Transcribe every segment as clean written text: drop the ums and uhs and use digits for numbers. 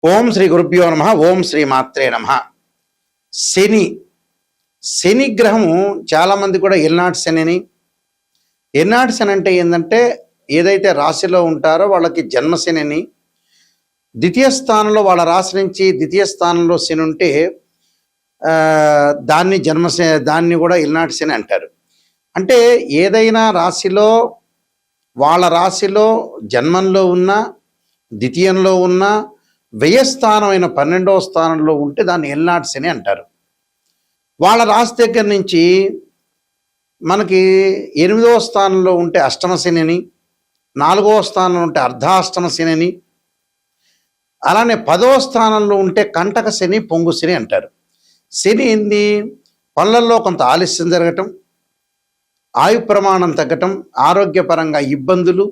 ఓం శ్రీ గురుభ్యో నమ. ఓం శ్రీ మాత్రే నమ. శని శని గ్రహము చాలామంది కూడా ఎల్నాటి శని అని. ఎల్నాటి శని అంటే ఏంటంటే ఏదైతే రాశిలో ఉంటారో వాళ్ళకి జన్మశని అని, ద్వితీయ స్థానంలో వాళ్ళ రాశి నుంచి ద్వితీయ స్థానంలో శని ఉంటే దాన్ని దాన్ని కూడా ఎల్నాటి శని అంటారు. అంటే ఏదైనా రాశిలో వాళ్ళ రాశిలో జన్మంలో ఉన్న ద్వితీయంలో ఉన్న వ్యయస్థానమైన 12వ స్థానంలో ఉంటే దాన్ని ఎల్నాటి శని అంటారు. వాళ్ళ రాశి దగ్గర నుంచి మనకి 8వ స్థానంలో ఉంటే అష్టమ శని అని, 4వ స్థానంలో ఉంటే అర్ధాష్టమ శని అని, అలానే 10వ స్థానంలో ఉంటే కంటక శని, పొంగు శని అంటారు. శని ఏంది? పనులలో కొంత ఆలస్యం జరగటం, ఆయు ప్రమాణం తగ్గటం, ఆరోగ్యపరంగా ఇబ్బందులు,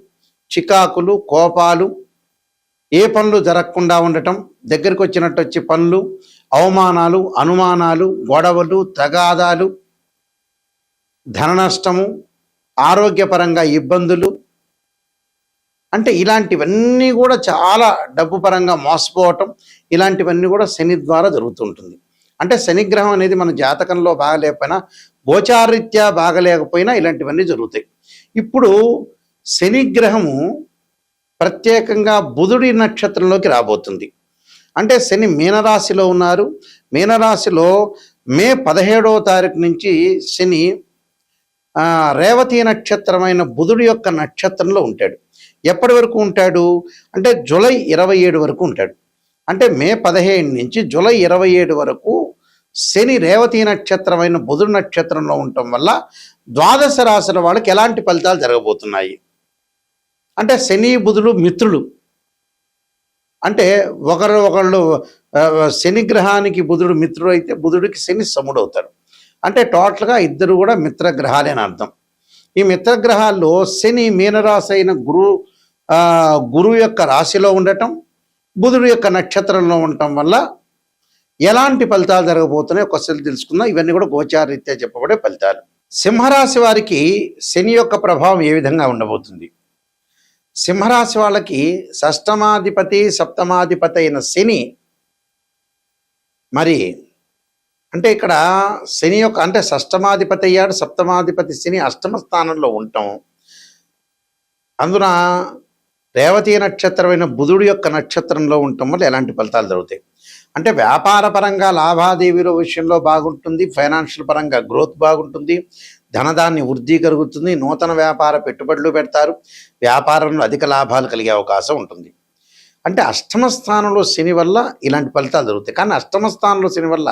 చికాకులు, కోపాలు, ఏ పనులు జరగకుండా ఉండటం, దగ్గరికి వచ్చినట్టు వచ్చి పనులు, అవమానాలు, అనుమానాలు, గొడవలు, తగాదాలు, ధన నష్టము, ఆరోగ్యపరంగా ఇబ్బందులు, అంటే ఇలాంటివన్నీ కూడా చాలా డబ్బు పరంగా మోసపోవటం, ఇలాంటివన్నీ కూడా శని ద్వారా జరుగుతుంటుంది. అంటే శనిగ్రహం అనేది మన జాతకంలో బాగలేకపోయినా, గోచారీత్యా బాగలేకపోయినా ఇలాంటివన్నీ జరుగుతాయి. ఇప్పుడు శనిగ్రహము ప్రత్యేకంగా బుధుడి నక్షత్రంలోకి రాబోతుంది. అంటే శని మీనరాశిలో ఉన్నారు. మీనరాశిలో మే 17వ తారీఖు నుంచి శని రేవతి నక్షత్రమైన బుధుడి యొక్క నక్షత్రంలో ఉంటాడు. ఎప్పటి వరకు ఉంటాడు అంటే జూలై 27 వరకు ఉంటాడు. అంటే మే 15 నుంచి జూలై 27 వరకు శని రేవతి నక్షత్రమైన బుధుడి నక్షత్రంలో ఉండటం వల్ల ద్వాదశ రాశుల వాళ్ళకి ఎలాంటి ఫలితాలు జరగబోతున్నాయి అంటే శని బుధుడు మిత్రులు. అంటే ఒకళ్ళు శని గ్రహానికి బుధుడు మిత్రుడు అయితే బుధుడికి శని సముడు అవుతాడు. అంటే టోటల్గా ఇద్దరు కూడా మిత్రగ్రహాలే అని అర్థం. ఈ మిత్రగ్రహాల్లో శని మీనరాశి అయిన గురువు యొక్క రాశిలో ఉండటం, బుధుడు యొక్క నక్షత్రంలో ఉండటం వల్ల ఎలాంటి ఫలితాలు జరగబోతున్నాయి ఒకసారి తెలుసుకుందాం. ఇవన్నీ కూడా గోచారరీత్యా చెప్పబడే ఫలితాలు. సింహరాశి వారికి శని యొక్క ప్రభావం ఏ విధంగా ఉండబోతుంది? సింహరాశి వాళ్ళకి షష్టమాధిపతి సప్తమాధిపతి అయిన శని, మరి అంటే ఇక్కడ శని యొక్క అంటే షష్టమాధిపతి అయ్యాడు, సప్తమాధిపతి శని అష్టమ స్థానంలో ఉండటం, అందున రేవతి నక్షత్రమైన బుధుడి యొక్క నక్షత్రంలో ఉండటం వల్ల ఎలాంటి ఫలితాలు జరుగుతాయి అంటే వ్యాపార పరంగా లావాదేవీల విషయంలో బాగుంటుంది, ఫైనాన్షియల్ పరంగా గ్రోత్ బాగుంటుంది, ధనదాన్ని వృద్ధి కలుగుతుంది, నూతన వ్యాపార పెట్టుబడులు పెడతారు, వ్యాపారంలో అధిక లాభాలు కలిగే అవకాశం ఉంటుంది. అంటే అష్టమ స్థానంలో శని వల్ల ఇలాంటి ఫలితాలు జరుగుతాయి. కానీ అష్టమ స్థానంలో శని వల్ల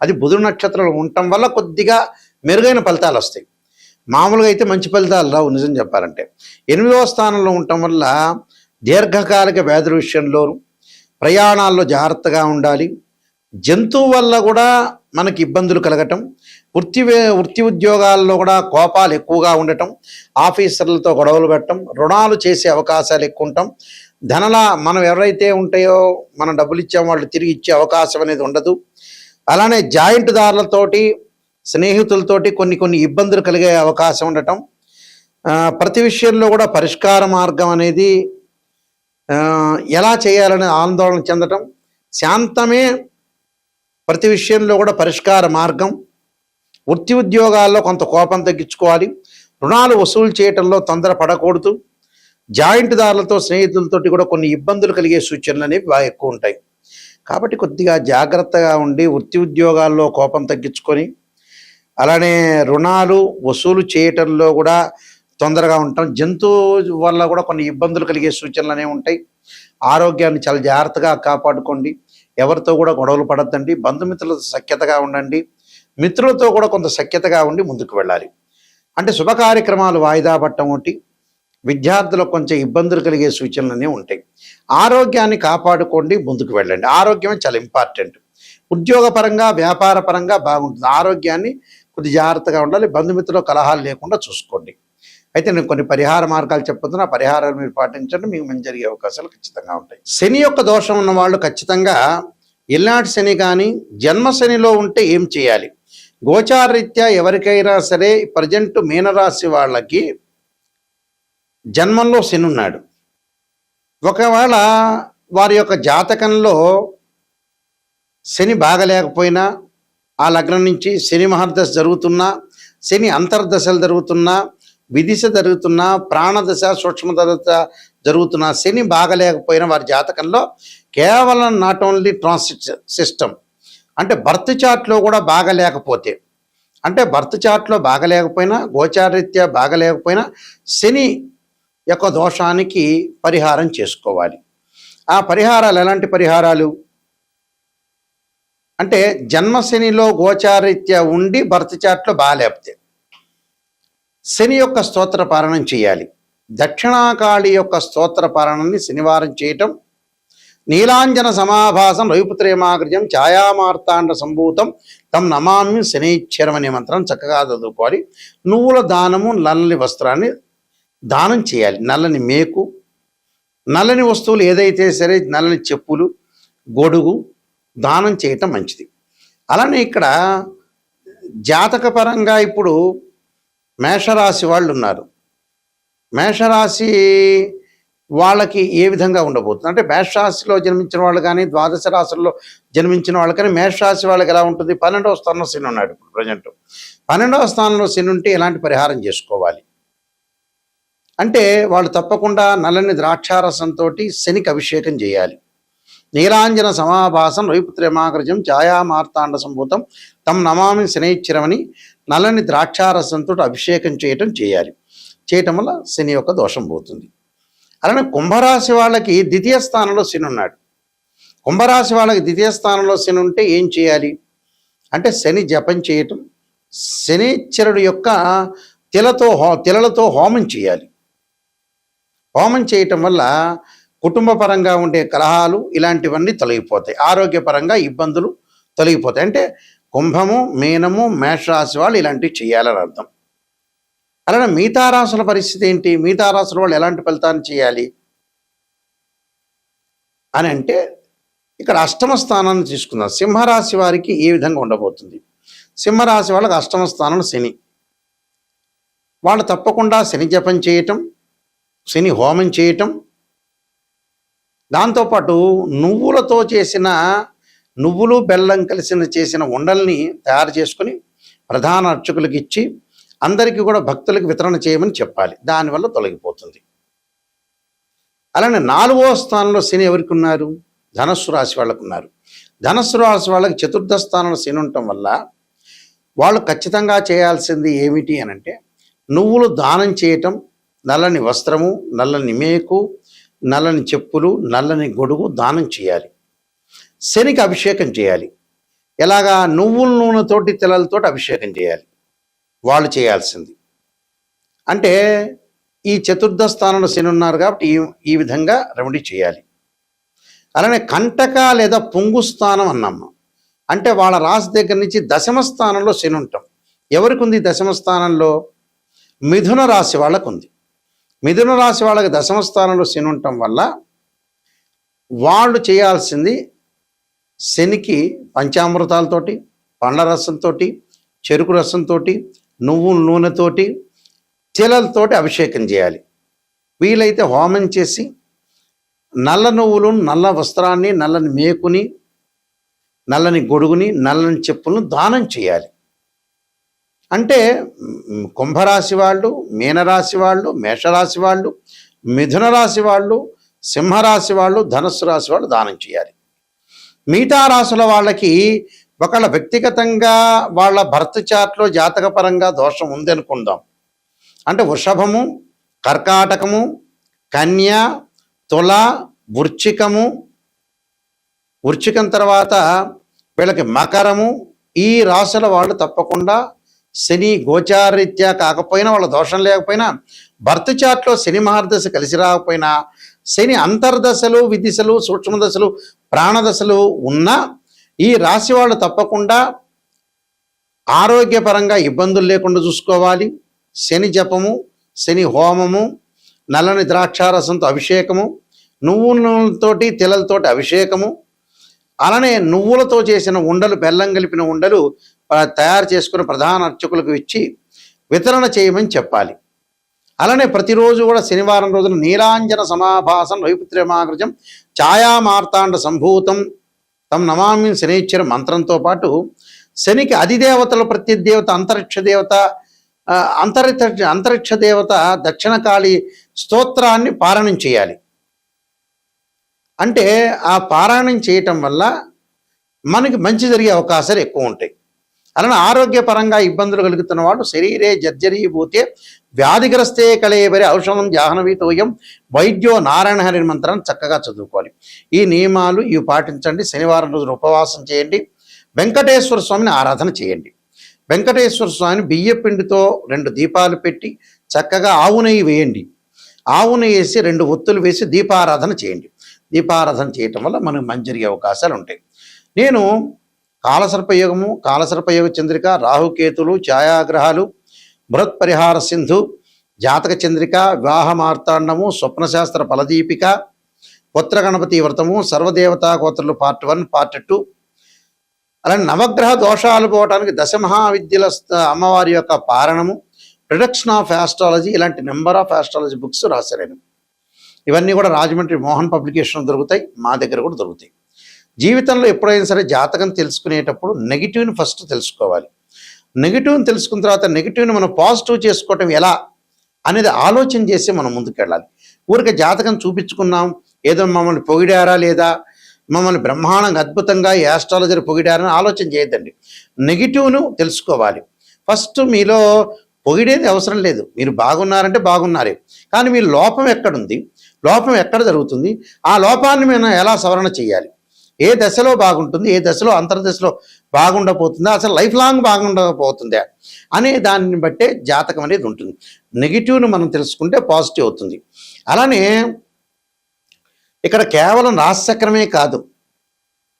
అది బుధుడు నక్షత్రంలో ఉండటం వల్ల కొద్దిగా మెరుగైన ఫలితాలు వస్తాయి. మామూలుగా అయితే మంచి ఫలితాలు రావు నిజం చెప్పాలంటే. 8వ స్థానంలో ఉండటం వల్ల దీర్ఘకాలిక వ్యాధుల విషయంలోనూ, ప్రయాణాల్లో జాగ్రత్తగా ఉండాలి, జంతువు వల్ల కూడా మనకి ఇబ్బందులు కలగటం, వృత్తి ఉద్యోగాల్లో కూడా కోపాలు ఎక్కువగా ఉండటం, ఆఫీసర్లతో గొడవలు పెట్టడం, రుణాలు చేసే అవకాశాలు ఎక్కువ ఉండటం, మనం ఎవరైతే ఉంటాయో మనం డబ్బులు ఇచ్చామో వాళ్ళు తిరిగి ఇచ్చే అవకాశం అనేది ఉండదు. అలానే జాయింట్ దారులతోటి, స్నేహితులతోటి కొన్ని ఇబ్బందులు కలిగే అవకాశం ఉండటం, ప్రతి విషయంలో కూడా పరిష్కార మార్గం అనేది ఎలా చేయాలనే ఆందోళన చెందటం, శాంతమే ప్రతి విషయంలో కూడా పరిష్కార మార్గం, వృత్తి ఉద్యోగాల్లో కొంత కోపం తగ్గించుకోవాలి, రుణాలు వసూలు చేయటంలో తొందర పడకూడదు, జాయింట్ దారులతో స్నేహితులతోటి కూడా కొన్ని ఇబ్బందులు కలిగే సూచనలు అనేవి బాగా ఎక్కువ ఉంటాయి. కాబట్టి కొద్దిగా జాగ్రత్తగా ఉండి వృత్తి ఉద్యోగాల్లో కోపం తగ్గించుకొని, అలానే రుణాలు వసూలు చేయటంలో కూడా తొందరగా ఉంటాం, జంతువు వల్ల కూడా కొన్ని ఇబ్బందులు కలిగే సూచనలు అనేవి ఉంటాయి. ఆరోగ్యాన్ని చాలా జాగ్రత్తగా కాపాడుకోండి, ఎవరితో కూడా గొడవలు పడద్దండి, బంధుమిత్రులతో సఖ్యతగా ఉండండి, మిత్రులతో కూడా కొంత సఖ్యతగా ఉండి ముందుకు వెళ్ళాలి. అంటే శుభ కార్యక్రమాలు వాయిదా పట్టడం ఒకటి, విద్యార్థులకు కొంచెం ఇబ్బందులు కలిగే సూచనలు ఉంటాయి. ఆరోగ్యాన్ని కాపాడుకోండి, ముందుకు వెళ్ళండి. ఆరోగ్యమే చాలా ఇంపార్టెంట్. ఉద్యోగపరంగా వ్యాపార పరంగా బాగుంటుంది, ఆరోగ్యాన్ని కొద్ది జాగ్రత్తగా ఉండాలి, బంధుమిత్రుల కలహాలు లేకుండా చూసుకోండి. అయితే నేను కొన్ని పరిహార మార్గాలు చెప్పుతున్నా, పరిహారాలు మీరు పాటించండి, మీకు మంచి జరిగే అవకాశాలు ఖచ్చితంగా ఉంటాయి. శని యొక్క దోషం ఉన్న వాళ్ళు ఖచ్చితంగా ఎల్నాటి శని కానీ జన్మ శనిలో ఉంటే ఏం చేయాలి? గోచారరీత్యా ఎవరికైనా సరే ప్రజెంట్ మీనరాశి వాళ్ళకి జన్మంలో శని ఉన్నాడు, ఒకవేళ వారి యొక్క జాతకంలో శని బాగలేకపోయినా, ఆ లగ్నం నుంచి శని మహర్దశ జరుగుతున్నా, శని అంతర్దశలు జరుగుతున్నా, విదిశ జరుగుతున్నా, ప్రాణదశ సూక్ష్మదశ జరుగుతున్నా, శని బాగలేకపోయినా వారి జాతకంలో కేవలం నాట్ ఓన్లీ ట్రాన్సిట్ సిస్టమ్ అంటే బర్త్ చార్ట్లో కూడా బాగలేకపోతే, అంటే బర్త్ చార్ట్లో బాగలేకపోయినా, గోచారరీత్యా బాగలేకపోయినా శని యొక్క దోషానికి పరిహారం చేసుకోవాలి. ఆ పరిహారాలు ఎలాంటి పరిహారాలు అంటే, జన్మశనిలో గోచారీత్యా ఉండి బర్త్ చార్ట్లో బాగాలేకపోతే శని యొక్క స్తోత్ర పారణం చేయాలి. దక్షిణాకాళి యొక్క స్తోత్ర పారణాన్ని శనివారం చేయటం, నీలాంజన సమాభాసం రవిపుత్రేమాగ్రజం ఛాయామార్తాండ సంభూతం తం నమామి శనైశ్చరం అనే మంత్రం చక్కగా చదువుకోవాలి. నువ్వుల దానము, నల్లని వస్త్రాన్ని దానం చేయాలి. నల్లని మేకు, నల్లని వస్తువులు ఏదైతే సరే, నల్లని చెప్పులు, గొడుగు దానం చేయటం మంచిది. అలానే ఇక్కడ జాతకపరంగా ఇప్పుడు మేషరాశి వాళ్ళు ఉన్నారు. మేషరాశి వాళ్ళకి ఏ విధంగా ఉండబోతుంది అంటే, మేషరాశిలో జన్మించిన వాళ్ళు కానీ, ద్వాదశ రాశుల్లో జన్మించిన వాళ్ళు కానీ, మేషరాశి వాళ్ళకి ఎలా ఉంటుంది? 12వ స్థానంలో శని ఉన్నాడు ఇప్పుడు ప్రజెంట్. 12వ స్థానంలో శని ఉంటే ఎలాంటి పరిహారం చేసుకోవాలి అంటే, వాళ్ళు తప్పకుండా నల్లని ద్రాక్షారసంతో శనికి అభిషేకం చేయాలి. నీలాంజన సమాభాసం రవిపుత్రేమాగ్రజం ఛాయామార్తాండ సంభూతం తం నమామి శనైశ్చరమని నల్లని ద్రాక్షారసంతో అభిషేకం చేయాలి. చేయటం వల్ల శని యొక్క దోషం పోతుంది. అలానే కుంభరాశి వాళ్ళకి ద్వితీయ స్థానంలో శని ఉన్నాడు. కుంభరాశి వాళ్ళకి ద్వితీయ స్థానంలో శని ఉంటే ఏం చేయాలి అంటే, శని జపం చేయటం, శనైశ్చరుడు యొక్క తిలలతో హోమం చేయాలి. హోమం చేయటం వల్ల కుటుంబ పరంగా ఉండే కలహాలు ఇలాంటివన్నీ తొలగిపోతాయి. ఆరోగ్యపరంగా ఇబ్బందులు తొలగిపోతాయి. అంటే కుంభము, మీనము, మేషరాశి వాళ్ళు ఇలాంటివి చేయాలని అర్థం. అలానే మిగతా రాశుల పరిస్థితి ఏంటి? మిగతా రాశుల వాళ్ళు ఎలాంటి ఫలితాన్ని చేయాలి అని అంటే, ఇక్కడ అష్టమ స్థానాన్ని తీసుకుందాం. సింహరాశి వారికి ఏ విధంగా ఉండబోతుంది? సింహరాశి వాళ్ళకి అష్టమ స్థానంలో శని. వాళ్ళు తప్పకుండా శని జపం చేయటం, శని హోమం చేయటం, దాంతోపాటు నువ్వులతో చేసిన, నువ్వులు బెల్లం కలిసిన చేసిన ఉండల్ని తయారు చేసుకుని ప్రధాన అర్చకులకు ఇచ్చి అందరికీ కూడా భక్తులకు వితరణ చేయమని చెప్పాలి. దానివల్ల తొలగిపోతుంది. అలానే 4వ స్థానంలో శని ఎవరికి ఉన్నారు? ధనస్సు రాశి వాళ్ళకు ఉన్నారు. ధనస్సు రాశి వాళ్ళకి చతుర్థ స్థానంలో శని ఉండటం వల్ల వాళ్ళు ఖచ్చితంగా చేయాల్సింది ఏమిటి అని అంటే, నువ్వులు దానం చేయటం, నల్లని వస్త్రము, నల్లని మేకు, నల్లని చెప్పులు, నల్లని గొడుగు దానం చేయాలి. శనికి అభిషేకం చేయాలి. ఎలాగా? నువ్వుల నూనెతోటి, తిలలతోటి అభిషేకం చేయాలి వాళ్ళు చేయాల్సింది. అంటే ఈ చతుర్థ స్థానంలో శని ఉన్నారు కాబట్టి ఈ విధంగా రెమెడీ చేయాలి. అలానే కంటక లేదా పొంగు స్థానం అన్నాము అంటే, వాళ్ళ రాశి దగ్గర నుంచి దశమ స్థానంలో శని ఉంటాం. ఎవరికి ఉంది దశమ స్థానంలో? మిథున రాశి వాళ్ళకు ఉంది. మిథున రాశి వాళ్ళకి దశమ స్థానంలో శని ఉండటం వల్ల వాళ్ళు చేయాల్సింది శనికి పంచామృతాలతోటి, పండ్ల రసంతో, చెరుకు రసంతో, నువ్వుల నూనెతోటి, తిలలతోటి అభిషేకం చేయాలి. వీలైతే హోమం చేసి నల్ల నువ్వులు, నల్ల వస్త్రాన్ని, నల్లని మేకుని, నల్లని గొడుగుని, నల్లని చెప్పులను దానం చేయాలి. అంటే కుంభరాశి వాళ్ళు, మీనరాశి వాళ్ళు, మేషరాశి వాళ్ళు, మిథున రాశి వాళ్ళు, సింహరాశి వాళ్ళు, ధనుస్సు రాశి వాళ్ళు దానం చేయాలి. మిగతా రాశుల వాళ్ళకి ఒకళ్ళ వ్యక్తిగతంగా వాళ్ళ భర్త చార్ట్లో జాతకపరంగా దోషం ఉంది అనుకుందాం. అంటే వృషభము, కర్కాటకము, కన్య, తుల, వృశ్చికం తర్వాత వీళ్ళకి మకరము, ఈ రాశుల వాళ్ళు తప్పకుండా శని గోచారరీత్యా కాకపోయినా, వాళ్ళ దోషం లేకపోయినా, భర్త చార్ట్లో శని మహర్దశ కలిసి రాకపోయినా, శని అంతర్దశలు, విదిశలు, సూక్ష్మదశలు, ప్రాణదశలు ఉన్నా ఈ రాశి వాళ్ళు తప్పకుండా ఆరోగ్యపరంగా ఇబ్బందులు లేకుండా చూసుకోవాలి. శని జపము, శని హోమము, నల్లని ద్రాక్షారసంతో అభిషేకము, నువ్వులతోటి, తిలలతోటి అభిషేకము, అలానే నువ్వులతో చేసిన ఉండలు, బెల్లం కలిపిన ఉండలు తయారు చేసుకుని ప్రధాన అర్చకులకు ఇచ్చి వితరణ చేయమని చెప్పాలి. అలానే ప్రతిరోజు కూడా శనివారం రోజున నీలాంజన సమాభాసం వైపుత్ర్యమాగృజం ఛాయామార్తాండ సంభూతం తం నమామి శనీశ్వర మంత్రంతో పాటు శనికి అధిదేవతలు ప్రత్యదేవత అంతరిక్ష దేవత అంతరిక్ష దేవత దక్షిణకాళి స్తోత్రాన్ని పారాయణం చేయాలి. అంటే ఆ పారాయణం చేయటం వల్ల మనకి మంచి జరిగే అవకాశాలు ఎక్కువ ఉంటాయి. అలానే ఆరోగ్యపరంగా ఇబ్బందులు కలుగుతున్న వాళ్ళు శరీరే జర్జరీభూతే వ్యాధిగ్రస్తే కళేబరి ఔషధం జాహ్నవీతోయం వైద్యో నారాయణ హరి మంత్రాన్ని చక్కగా చదువుకోవాలి. ఈ నియమాలు ఇవి పాటించండి. శనివారం రోజున ఉపవాసం చేయండి. వెంకటేశ్వర స్వామిని ఆరాధన చేయండి. వెంకటేశ్వర స్వామిని బియ్య పిండితో 2 దీపాలు పెట్టి చక్కగా ఆవు నెయ్యి వేయండి. ఆవు నెయ్యి వేసి 2 ఒత్తులు వేసి దీపారాధన చేయండి. దీపారాధన చేయటం వల్ల మనకు మంచి జరిగే అవకాశాలు ఉంటాయి. నేను కాలసర్పయోగ చంద్రిక, రాహుకేతులు, ఛాయాగ్రహాలు, బృహత్ పరిహార సింధు, జాతక చంద్రిక, వివాహ మార్తాండము, స్వప్నశాస్త్ర ఫలదీపిక, పుత్ర గణపతి వ్రతము, సర్వదేవతా గోత్రులు పార్ట్ 1 పార్ట్ 2, అలానే నవగ్రహ దోషాలు పోవటానికి దశమహావిద్యల అమ్మవారి యొక్క పారణము, ప్రొడక్షన్ ఆఫ్ ఆస్ట్రాలజీ, ఇలాంటి నెంబర్ ఆఫ్ ఆస్ట్రాలజీ బుక్స్ రాశాను. ఇవన్నీ కూడా రాజమండ్రి మోహన్ పబ్లికేషన్ దొరుకుతాయి, మా దగ్గర కూడా దొరుకుతాయి. జీవితంలో ఎప్పుడైనా సరే జాతకం తెలుసుకునేటప్పుడు నెగిటివ్ని ఫస్ట్ తెలుసుకోవాలి. నెగిటివ్ని తెలుసుకున్న తర్వాత నెగిటివ్ని మనం పాజిటివ్ చేసుకోవటం ఎలా అనేది ఆలోచన చేసి మనం ముందుకెళ్ళాలి. ఊరికే జాతకం చూపించుకున్నాం, ఏదో మమ్మల్ని పొగిడారా లేదా, మమ్మల్ని బ్రహ్మాండంగా అద్భుతంగా ఈ ఆస్ట్రాలజర్ పొగిడారని ఆలోచన చేయొద్దండి. నెగిటివ్ను తెలుసుకోవాలి. ఫస్ట్ మీలో పొగిడేది అవసరం లేదు. మీరు బాగున్నారంటే బాగున్నారే, కానీ మీ లోపం ఎక్కడుంది, లోపం ఎక్కడ జరుగుతుంది, ఆ లోపాన్ని మనం ఎలా సవరణ చేయాలి, ఏ దశలో బాగుంటుంది, ఏ దశలో అంతర్దశలో బాగుండకపోతుందా, అసలు లైఫ్ లాంగ్ బాగుండకపోతుందా అనే దాన్ని బట్టే జాతకం అనేది ఉంటుంది. నెగిటివ్ను మనం తెలుసుకుంటే పాజిటివ్ అవుతుంది. అలానే ఇక్కడ కేవలం రాశిచక్రమే కాదు,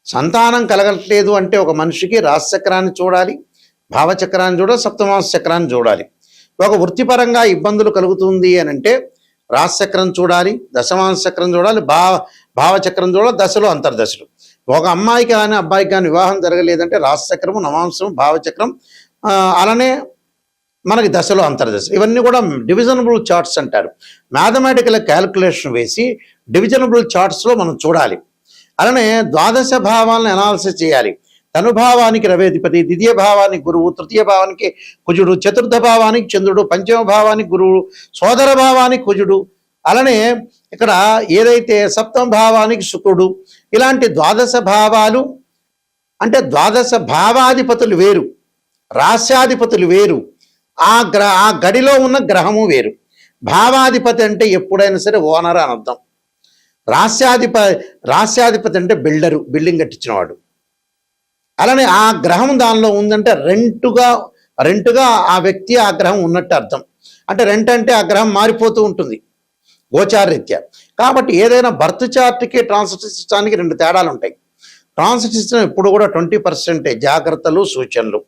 సంతానం కలగట్లేదు అంటే ఒక మనిషికి రాశిచక్రాన్ని చూడాలి, భావచక్రాన్ని చూడాలి, సప్తమాంశ చక్రాన్ని చూడాలి. ఒక వృత్తిపరంగా ఇబ్బందులు కలుగుతుంది అని అంటే రాశిచక్రం చూడాలి, దశమాంశ చక్రం చూడాలి, భావచక్రం చూడాలి, దశలు అంతర్దశలు. ఒక అమ్మాయికి కానీ అబ్బాయికి కానీ వివాహం జరగలేదంటే రాశిచక్రము, నవాంశం, భావచక్రం, అలానే మనకి దశలు అంతర్దశ, ఇవన్నీ కూడా డివిజనబుల్ చార్ట్స్ అంటారు. మ్యాథమెటికల్ క్యాలిక్యులేషన్ వేసి డివిజనబుల్ చార్ట్స్లో మనం చూడాలి. అలానే ద్వాదశ భావాలను అనాలిసిస్ చేయాలి. తనుభావానికి రవేధిపతి, ద్వితీయ భావానికి గురువు, తృతీయ భావానికి కుజుడు, చతుర్థ భావానికి చంద్రుడు, పంచమ భావానికి గురువు, సోదర భావానికి కుజుడు, అలానే ఇక్కడ ఏదైతే సప్తమ భావానికి శుక్రుడు, ఇలాంటి ద్వాదశ భావాలు అంటే ద్వాదశ భావాధిపతులు వేరు, రాస్యాధిపతులు వేరు, ఆ గడిలో ఉన్న గ్రహము వేరు. భావాధిపతి అంటే ఎప్పుడైనా సరే ఓనర్ అని అర్థం. రాస్యాధిపతి అంటే బిల్డింగ్ కట్టించినవాడు. అలానే ఆ గ్రహం దానిలో ఉందంటే రెంటుగా ఆ వ్యక్తి ఆ గ్రహం ఉన్నట్టు అర్థం. అంటే రెంట్ అంటే ఆ గ్రహం మారిపోతూ ఉంటుంది గోచారరీత్యా. కాబట్టి ఏదైనా బర్త్ చార్ట్కి ట్రాన్సిట్ సిస్టానికి 2 తేడాలు ఉంటాయి. ట్రాన్సిట్ సిస్టమ్ ఎప్పుడు కూడా 20% జాగ్రత్తలు, సూచనలు.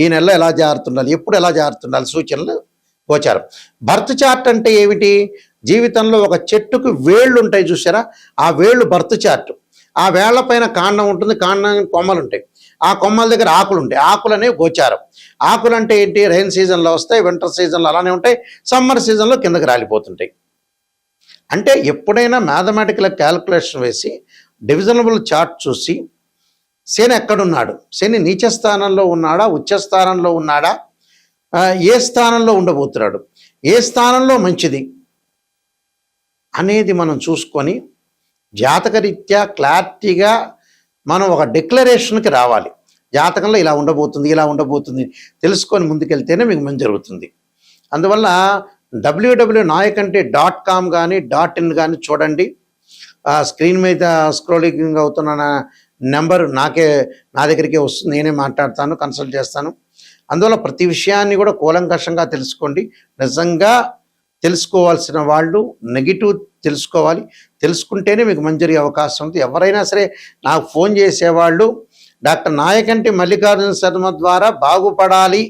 ఈ నెలలో ఎలా జారుతుండాలి, ఎప్పుడు ఎలా జారుతుండాలి, సూచనలు, గోచారం. బర్త్ చార్ట్ అంటే ఏమిటి, జీవితంలో ఒక చెట్టుకు వేళ్ళు ఉంటాయి చూసారా, ఆ వేళ్ళు బర్త్ చార్ట్. ఆ వేళ్ల పైన కాండం ఉంటుంది, కాండానికి కొమ్మలు ఉంటాయి, ఆ కొమ్మల దగ్గర ఆకులు ఉంటాయి, ఆకులు అనేవి గోచారం. ఆకులు అంటే ఏంటి, రైన్ సీజన్లో వస్తాయి, వింటర్ సీజన్లో అలానే ఉంటాయి, సమ్మర్ సీజన్లో కిందకి రాలిపోతుంటాయి. అంటే ఎప్పుడైనా మ్యాథమెటికల్ క్యాలిక్యులేషన్ వేసి డివిజనబుల్ చార్ట్ చూసి శని ఎక్కడున్నాడు, శని నీచ స్థానంలో ఉన్నాడా, ఉచ్చ స్థానంలో ఉన్నాడా, ఏ స్థానంలో ఉండబోతున్నాడు, ఏ స్థానంలో మంచిది అనేది మనం చూసుకొని జాతకరీత్యా క్లారిటీగా మనం ఒక డిక్లరేషన్కి రావాలి. జాతకంలో ఇలా ఉండబోతుంది తెలుసుకొని ముందుకెళ్తేనే మీకు మంచి జరుగుతుంది. అందువల్ల www.nayakanti.com కానీ .in కానీ చూడండి. స్క్రీన్ మీద స్క్రోలింగ్ అవుతున్న నెంబర్ నా దగ్గరికే వస్తుంది, నేనే మాట్లాడతాను, కన్సల్ట్ చేస్తాను. అందువల్ల ప్రతి విషయాన్ని కూడా కూలంకషంగా తెలుసుకోండి. నిజంగా తెలుసుకోవాల్సిన వాళ్ళు నెగిటివ్ తెలుసుకోవాలి, తెలుసుకుంటేనే మీకు మంచి జరిగే అవకాశం ఉంది. ఎవరైనా సరే నాకు ఫోన్ చేసేవాళ్ళు డాక్టర్ నాయకంటి మల్లికార్జున శర్మ ద్వారా బాగుపడాలి,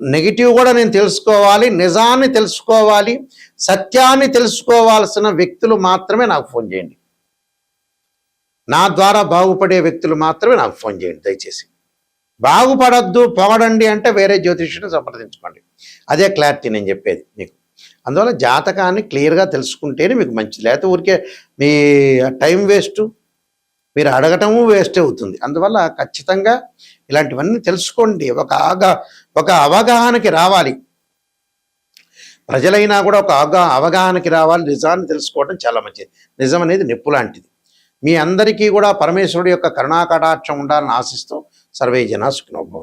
నెగిటివ్ కూడా నేను తెలుసుకోవాలి, నిజాన్ని తెలుసుకోవాలి, సత్యాన్ని తెలుసుకోవాల్సిన వ్యక్తులు మాత్రమే నాకు ఫోన్ చేయండి. నా ద్వారా బాగుపడే వ్యక్తులు మాత్రమే నాకు ఫోన్ చేయండి దయచేసి. బాగుపడద్దు పొగడండి అంటే వేరే జ్యోతిష్యుని సంప్రదించుకోండి. అదే క్లారిటీ నేను చెప్పేది మీకు. అందువల్ల జాతకాన్ని క్లియర్గా తెలుసుకుంటేనే మీకు మంచిది. లేకపోతే ఊరికే మీ టైం వేస్ట్, మీరు అడగటము వేస్ట్ అవుతుంది. అందువల్ల ఖచ్చితంగా ఇలాంటివన్నీ తెలుసుకోండి. ఒక అవగాహనకి రావాలి. ప్రజలైనా కూడా ఒక అవగాహనకి రావాలి. నిజాన్ని తెలుసుకోవడం చాలా మంచిది. నిజం అనేది నిప్పు లాంటిది. మీ అందరికీ కూడా పరమేశ్వరుడి యొక్క కరుణాకటాక్షం ఉండాలని ఆశిస్తూ సర్వే జనా సుఖినో భవంతు.